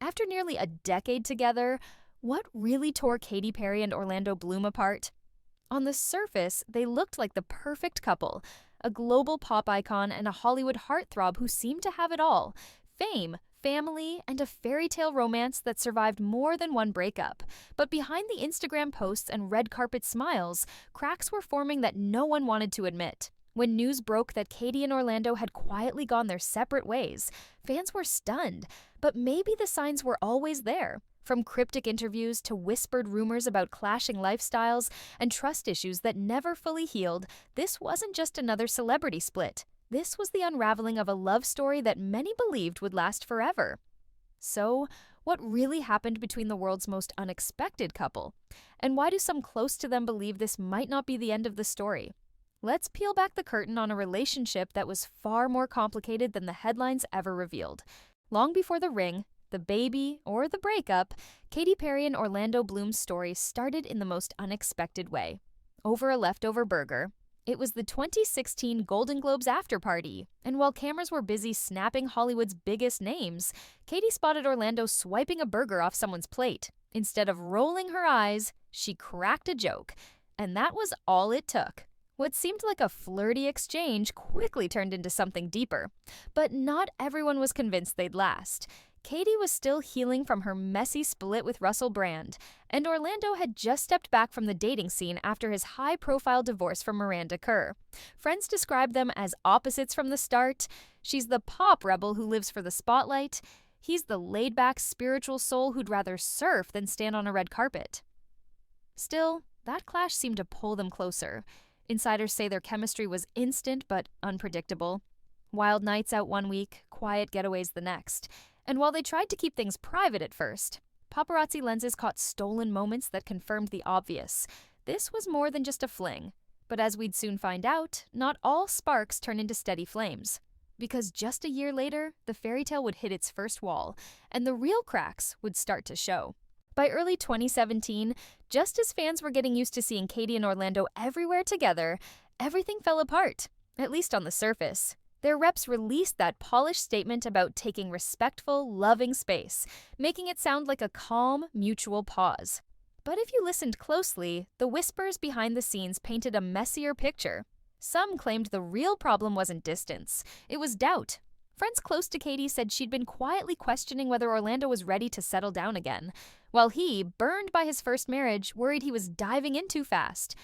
After nearly a decade together, what really tore Katy Perry and Orlando Bloom apart? On the surface, they looked like the perfect couple, a global pop icon and a Hollywood heartthrob who seemed to have it all: fame, family, and a fairy tale romance that survived more than one breakup. But behind the Instagram posts and red carpet smiles, cracks were forming that no one wanted to admit. When news broke that Katy and Orlando had quietly gone their separate ways, fans were stunned, but maybe the signs were always there. From cryptic interviews to whispered rumors about clashing lifestyles and trust issues that never fully healed, this wasn't just another celebrity split. This was the unraveling of a love story that many believed would last forever. So, what really happened between the world's most unexpected couple? And why do some close to them believe this might not be the end of the story? Let's peel back the curtain on a relationship that was far more complicated than the headlines ever revealed. Long before the ring, the baby, or the breakup, Katy Perry and Orlando Bloom's story started in the most unexpected way. Over a leftover burger. It was the 2016 Golden Globes after-party, and while cameras were busy snapping Hollywood's biggest names, Katy spotted Orlando swiping a burger off someone's plate. Instead of rolling her eyes, she cracked a joke, and that was all it took. What seemed like a flirty exchange quickly turned into something deeper. But not everyone was convinced they'd last. Katy was still healing from her messy split with Russell Brand, and Orlando had just stepped back from the dating scene after his high-profile divorce from Miranda Kerr. Friends described them as opposites from the start. She's the pop rebel who lives for the spotlight. He's the laid-back spiritual soul who'd rather surf than stand on a red carpet. Still, that clash seemed to pull them closer. Insiders say their chemistry was instant but unpredictable. Wild nights out one week, quiet getaways the next. And while they tried to keep things private at first, paparazzi lenses caught stolen moments that confirmed the obvious. This was more than just a fling. But as we'd soon find out, not all sparks turn into steady flames. Because just a year later, the fairy tale would hit its first wall, and the real cracks would start to show. By early 2017, just as fans were getting used to seeing Katy and Orlando everywhere together, everything fell apart, at least on the surface. Their reps released that polished statement about taking respectful, loving space, making it sound like a calm, mutual pause. But if you listened closely, the whispers behind the scenes painted a messier picture. Some claimed the real problem wasn't distance, it was doubt. Friends close to Katy said she'd been quietly questioning whether Orlando was ready to settle down again, while he, burned by his first marriage, worried he was diving in too fast.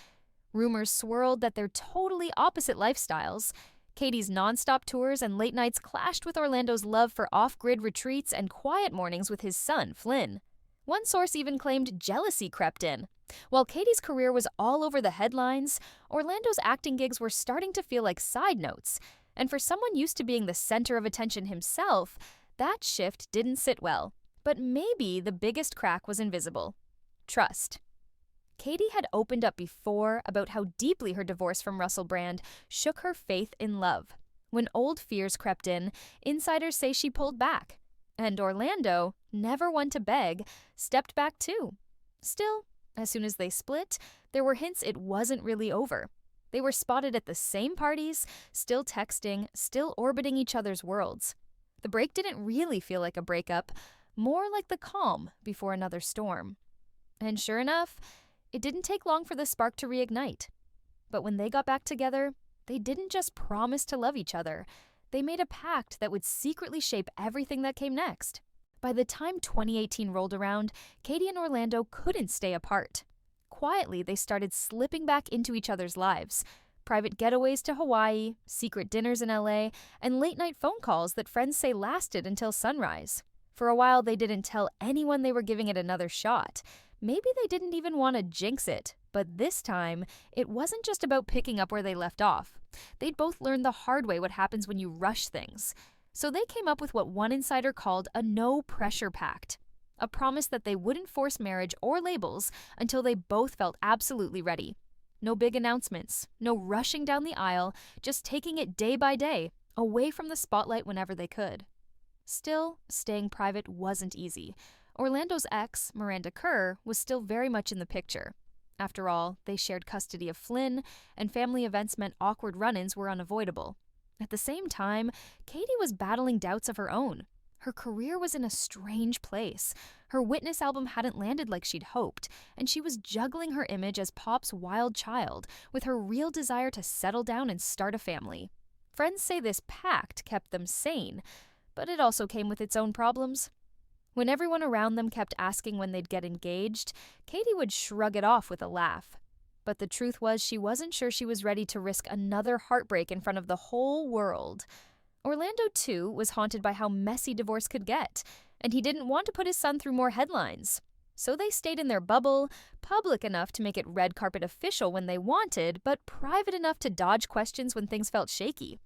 Rumors swirled that they're totally opposite lifestyles. Katy's nonstop tours and late nights clashed with Orlando's love for off-grid retreats and quiet mornings with his son, Flynn. One source even claimed jealousy crept in. While Katy's career was all over the headlines, Orlando's acting gigs were starting to feel like side notes. And for someone used to being the center of attention himself, that shift didn't sit well. But maybe the biggest crack was invisible: trust. Katy had opened up before about how deeply her divorce from Russell Brand shook her faith in love. When old fears crept in, insiders say she pulled back. And Orlando, never one to beg, stepped back too. Still, as soon as they split, there were hints it wasn't really over. They were spotted at the same parties, still texting, still orbiting each other's worlds. The break didn't really feel like a breakup, more like the calm before another storm. And sure enough, it didn't take long for the spark to reignite. But when they got back together, they didn't just promise to love each other. They made a pact that would secretly shape everything that came next. By the time 2018 rolled around, Katy and Orlando couldn't stay apart. Quietly, they started slipping back into each other's lives. Private getaways to Hawaii, secret dinners in LA, and late-night phone calls that friends say lasted until sunrise. For a while, they didn't tell anyone they were giving it another shot. Maybe they didn't even want to jinx it. But this time, it wasn't just about picking up where they left off. They'd both learned the hard way what happens when you rush things. So they came up with what one insider called a no-pressure pact. A promise that they wouldn't force marriage or labels until they both felt absolutely ready. No big announcements, no rushing down the aisle, just taking it day by day, away from the spotlight whenever they could. Still, staying private wasn't easy. Orlando's ex, Miranda Kerr, was still very much in the picture. After all, they shared custody of Flynn, and family events meant awkward run-ins were unavoidable. At the same time, Katy was battling doubts of her own. Her career was in a strange place. Her Witness album hadn't landed like she'd hoped, and she was juggling her image as pop's wild child with her real desire to settle down and start a family. Friends say this pact kept them sane, but it also came with its own problems. When everyone around them kept asking when they'd get engaged, Katy would shrug it off with a laugh. But the truth was she wasn't sure she was ready to risk another heartbreak in front of the whole world. Orlando, too, was haunted by how messy divorce could get, and he didn't want to put his son through more headlines. So they stayed in their bubble, public enough to make it red carpet official when they wanted, but private enough to dodge questions when things felt shaky.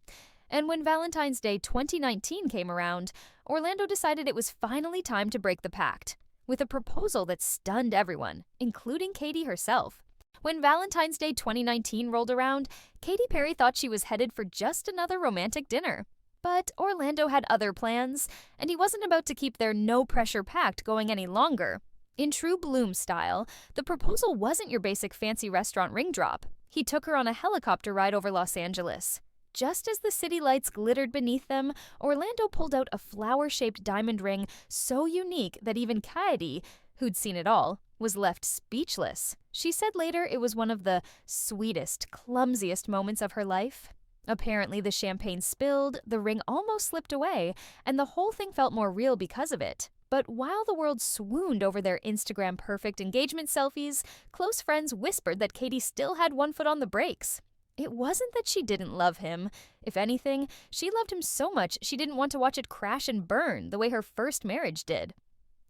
And when Valentine's Day 2019 came around, Orlando decided it was finally time to break the pact, with a proposal that stunned everyone, including Katy herself. When Valentine's Day 2019 rolled around, Katy Perry thought she was headed for just another romantic dinner. But Orlando had other plans, and he wasn't about to keep their no-pressure pact going any longer. In true Bloom style, the proposal wasn't your basic fancy restaurant ring drop. He took her on a helicopter ride over Los Angeles. Just as the city lights glittered beneath them, Orlando pulled out a flower-shaped diamond ring so unique that even Katy, who'd seen it all, was left speechless. She said later it was one of the sweetest, clumsiest moments of her life. Apparently, the champagne spilled, the ring almost slipped away, and the whole thing felt more real because of it. But while the world swooned over their Instagram-perfect engagement selfies, close friends whispered that Katy still had one foot on the brakes. It wasn't that she didn't love him. If anything, she loved him so much she didn't want to watch it crash and burn the way her first marriage did.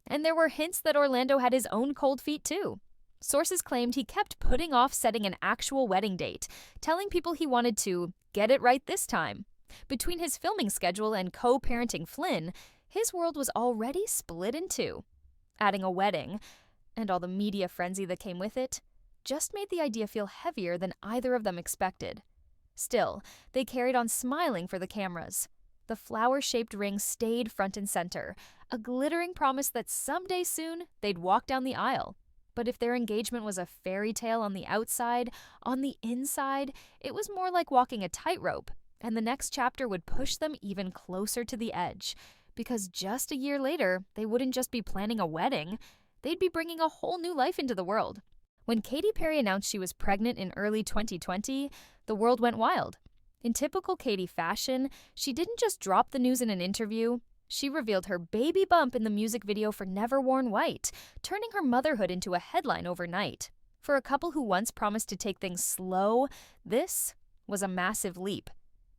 And there were hints that Orlando had his own cold feet too. Sources claimed he kept putting off setting an actual wedding date, telling people he wanted to get it right this time. Between his filming schedule and co-parenting Flynn, his world was already split in two. Adding a wedding, and all the media frenzy that came with it, just made the idea feel heavier than either of them expected. Still, they carried on smiling for the cameras. The flower-shaped ring stayed front and center, a glittering promise that someday soon they'd walk down the aisle. But if their engagement was a fairy tale on the outside, on the inside, it was more like walking a tightrope, and the next chapter would push them even closer to the edge. Because just a year later, they wouldn't just be planning a wedding, they'd be bringing a whole new life into the world. When Katy Perry announced she was pregnant in early 2020, the world went wild. In typical Katy fashion, she didn't just drop the news in an interview. She revealed her baby bump in the music video for Never Worn White, turning her motherhood into a headline overnight. For a couple who once promised to take things slow, this was a massive leap.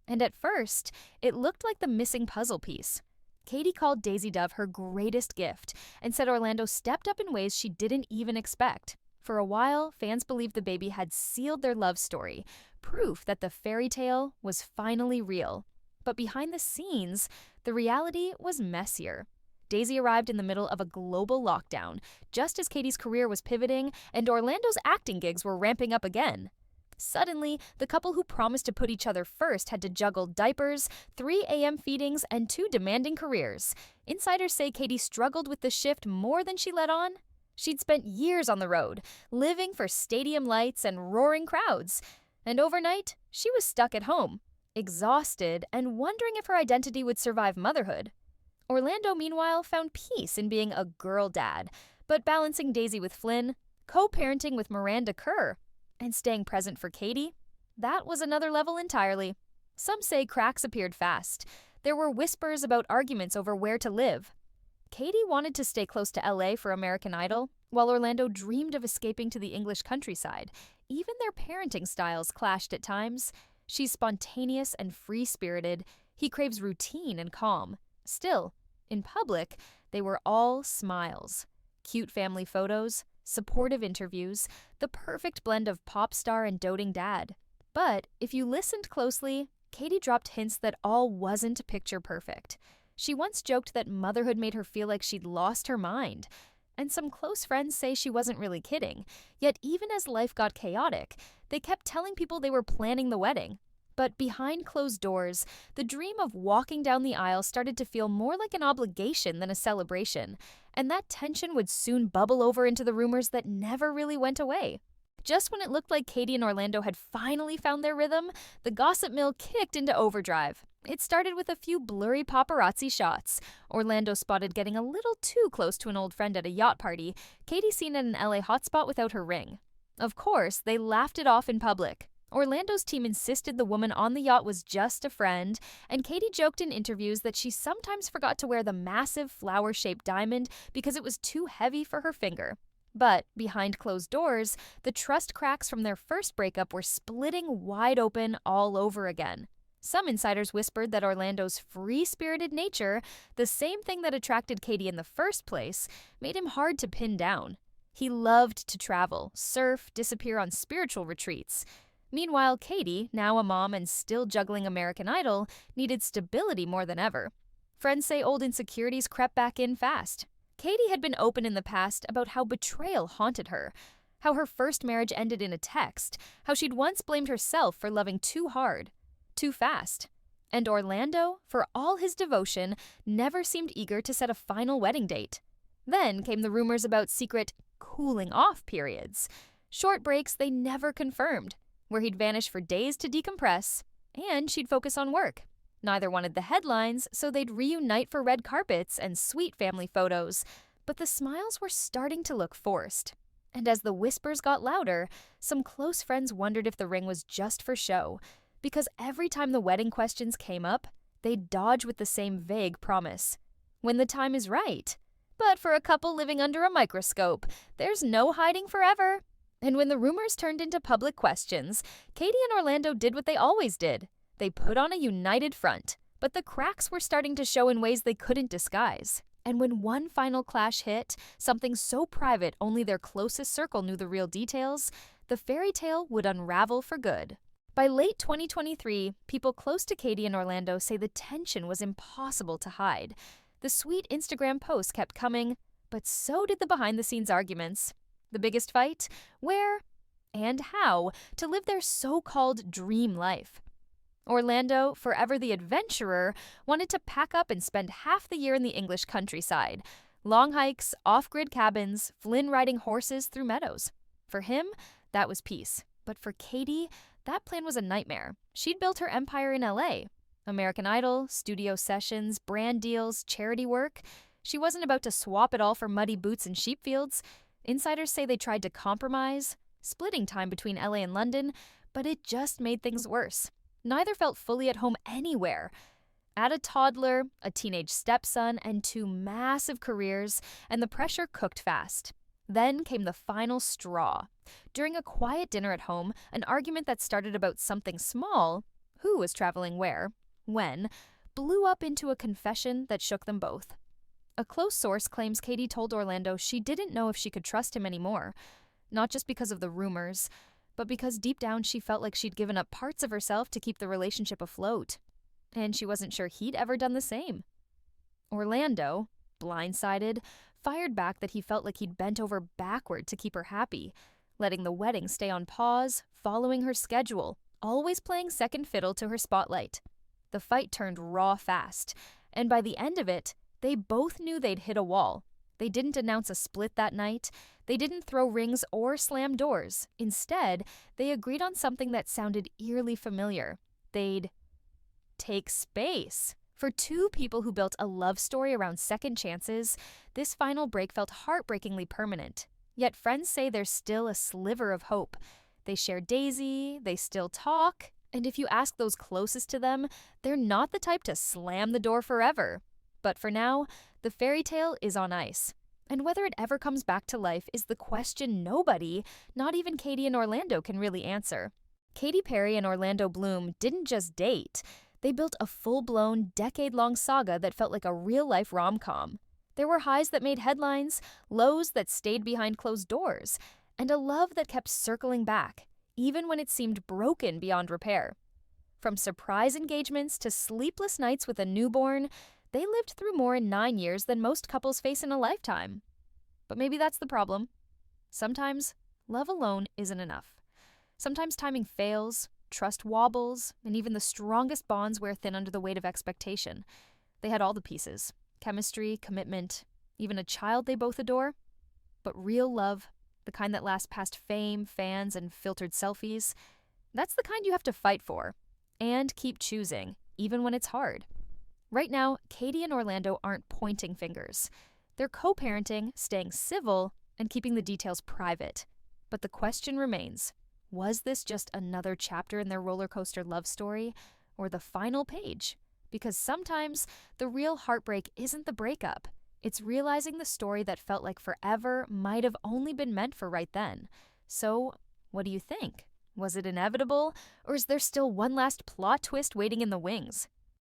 And at first, it looked like the missing puzzle piece. Katy called Daisy Dove her greatest gift and said Orlando stepped up in ways she didn't even expect. For a while, fans believed the baby had sealed their love story, proof that the fairy tale was finally real. But behind the scenes, the reality was messier. Daisy arrived in the middle of a global lockdown, just as Katy's career was pivoting and Orlando's acting gigs were ramping up again. Suddenly, the couple who promised to put each other first had to juggle diapers, 3 a.m. feedings, and 2 demanding careers. Insiders say Katy struggled with the shift more than she let on. She'd spent years on the road, living for stadium lights and roaring crowds. And overnight, she was stuck at home, exhausted and wondering if her identity would survive motherhood. Orlando, meanwhile, found peace in being a girl dad, but balancing Daisy with Flynn, co-parenting with Miranda Kerr, and staying present for Katy, that was another level entirely. Some say cracks appeared fast. There were whispers about arguments over where to live. Katy wanted to stay close to LA for American Idol, while Orlando dreamed of escaping to the English countryside. Even their parenting styles clashed at times. She's spontaneous and free-spirited. He craves routine and calm. Still, in public, they were all smiles. Cute family photos, supportive interviews, the perfect blend of pop star and doting dad. But if you listened closely, Katy dropped hints that all wasn't picture perfect. She once joked that motherhood made her feel like she'd lost her mind. And some close friends say she wasn't really kidding. Yet even as life got chaotic, they kept telling people they were planning the wedding. But behind closed doors, the dream of walking down the aisle started to feel more like an obligation than a celebration. And that tension would soon bubble over into the rumors that never really went away. Just when it looked like Katy and Orlando had finally found their rhythm, the gossip mill kicked into overdrive. It started with a few blurry paparazzi shots. Orlando spotted getting a little too close to an old friend at a yacht party, Katy seen at an LA hotspot without her ring. Of course, they laughed it off in public. Orlando's team insisted the woman on the yacht was just a friend, and Katy joked in interviews that she sometimes forgot to wear the massive flower-shaped diamond because it was too heavy for her finger. But behind closed doors, the trust cracks from their first breakup were splitting wide open all over again. Some insiders whispered that Orlando's free-spirited nature, the same thing that attracted Katy in the first place, made him hard to pin down. He loved to travel, surf, disappear on spiritual retreats. Meanwhile, Katy, now a mom and still juggling American Idol, needed stability more than ever. Friends say old insecurities crept back in fast. Katy had been open in the past about how betrayal haunted her, how her first marriage ended in a text, how she'd once blamed herself for loving too hard, too fast. And Orlando, for all his devotion, never seemed eager to set a final wedding date. Then came the rumors about secret cooling off periods, short breaks they never confirmed, where he'd vanish for days to decompress, and she'd focus on work. Neither wanted the headlines, so they'd reunite for red carpets and sweet family photos, but the smiles were starting to look forced. And as the whispers got louder, some close friends wondered if the ring was just for show, because every time the wedding questions came up, they'd dodge with the same vague promise. When the time is right. But for a couple living under a microscope, there's no hiding forever. And when the rumors turned into public questions, Katy and Orlando did what they always did. They put on a united front, but the cracks were starting to show in ways they couldn't disguise. And when one final clash hit, something so private only their closest circle knew the real details, the fairy tale would unravel for good. By late 2023, people close to Katy and Orlando say the tension was impossible to hide. The sweet Instagram posts kept coming, but so did the behind-the-scenes arguments. The biggest fight? Where and how to live their so-called dream life. Orlando, forever the adventurer, wanted to pack up and spend half the year in the English countryside. Long hikes, off-grid cabins, Flynn riding horses through meadows. For him, that was peace. But for Katy, that plan was a nightmare. She'd built her empire in LA. American Idol, studio sessions, brand deals, charity work. She wasn't about to swap it all for muddy boots and sheep fields. Insiders say they tried to compromise, splitting time between LA and London, but it just made things worse. Neither felt fully at home anywhere. Add a toddler, a teenage stepson, and two massive careers, and the pressure cooked fast. Then came the final straw. During a quiet dinner at home, an argument that started about something small, who was traveling where, when, blew up into a confession that shook them both. A close source claims Katy told Orlando she didn't know if she could trust him anymore, not just because of the rumors, but because deep down she felt like she'd given up parts of herself to keep the relationship afloat, and she wasn't sure he'd ever done the same. Orlando, blindsided, fired back that he felt like he'd bent over backward to keep her happy, letting the wedding stay on pause, following her schedule, always playing second fiddle to her spotlight. The fight turned raw fast, and by the end of it, they both knew they'd hit a wall. They didn't announce a split that night. They didn't throw rings or slam doors. Instead, they agreed on something that sounded eerily familiar. They'd take space. For two people who built a love story around second chances, this final break felt heartbreakingly permanent. Yet friends say there's still a sliver of hope. They share Daisy, they still talk, and if you ask those closest to them, they're not the type to slam the door forever. But for now, the fairy tale is on ice. And whether it ever comes back to life is the question nobody, not even Katy and Orlando, can really answer. Katy Perry and Orlando Bloom didn't just date. They built a full-blown, decade-long saga that felt like a real-life rom-com. There were highs that made headlines, lows that stayed behind closed doors, and a love that kept circling back, even when it seemed broken beyond repair. From surprise engagements to sleepless nights with a newborn, they lived through more in 9 years than most couples face in a lifetime. But maybe that's the problem. Sometimes, love alone isn't enough. Sometimes timing fails, trust wobbles, and even the strongest bonds wear thin under the weight of expectation. They had all the pieces: chemistry, commitment, even a child they both adore. But real love, the kind that lasts past fame, fans, and filtered selfies, that's the kind you have to fight for. And keep choosing, even when it's hard. Right now, Katy and Orlando aren't pointing fingers. They're co-parenting, staying civil, and keeping the details private. But the question remains, was this just another chapter in their roller coaster love story, or the final page? Because sometimes the real heartbreak isn't the breakup. It's realizing the story that felt like forever might have only been meant for right then. So, what do you think? Was it inevitable, or is there still one last plot twist waiting in the wings?